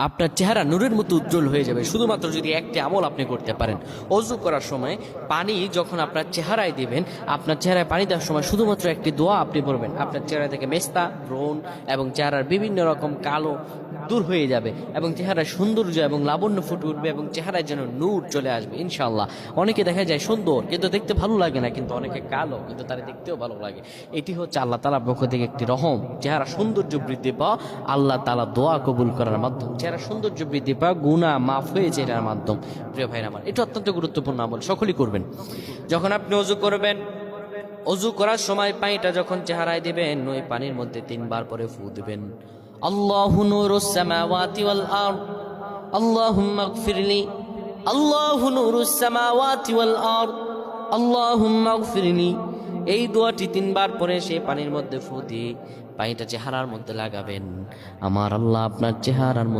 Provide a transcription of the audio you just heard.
আপনার চেহারা নূরের মতো উজ্জ্বল হয়ে যাবে শুধুমাত্র যদি একটি আমল আপনি করতে পারেন। অজু করার সময় পানি যখন আপনার চেহারায় দিবেন, আপনার চেহারায় পানি দেওয়ার সময় শুধুমাত্র একটি দোয়া আপনি পড়বেন, আপনার চেহারা থেকে মেস্তা, ব্রণ এবং চেহারার বিভিন্ন রকম কালো দূর হয়ে যাবে এবং চেহারার সৌন্দর্য এবং লাবণ্য ফুটে উঠবে এবং চেহারায় যেন নূর চলে আসবে ইনশাআল্লাহ। অনেকে দেখা যায় সুন্দর কিন্তু দেখতে ভালো লাগে না, কিন্তু অনেকে কালো কিন্তু তারা দেখতেও ভালো লাগে। এটি হচ্ছে আল্লাহ তাআলার পক্ষ থেকে একটি রহম। চেহারা সৌন্দর্য বৃদ্ধি পাওয়া আল্লাহ তাআলা দোয়া কবুল করার মাধ্যম, চেহারা সৌন্দর্য বৃদ্ধি পাওয়া গুনাহ মাফ হয়েছে এটার মাধ্যম। প্রিয় ভাইরা আমার, এটা অত্যন্ত গুরুত্বপূর্ণ আমল, সকলেই করবেন। যখন আপনি অজু করবেন, অজু করার সময় পানিটা যখন চেহারায় দিবেন, ওই পানির মধ্যে 3 বার পরে ফু দিবেন। আল্লাহু নূরুস সামাওয়াতি ওয়াল আরদ, আল্লাহুম্মা ইগফিরলি, আল্লাহু নূরুস সামাওয়াতি ওয়াল আরদ, আল্লাহুম্মা ইগফিরলি। এই দোয়াটি 3 বার পরে সেই পানির মধ্যে ফু দিয়ে পানিটা চেহারার মধ্যে লাগাবেন। আমার আল্লাহ আপনার চেহারার মধ্যে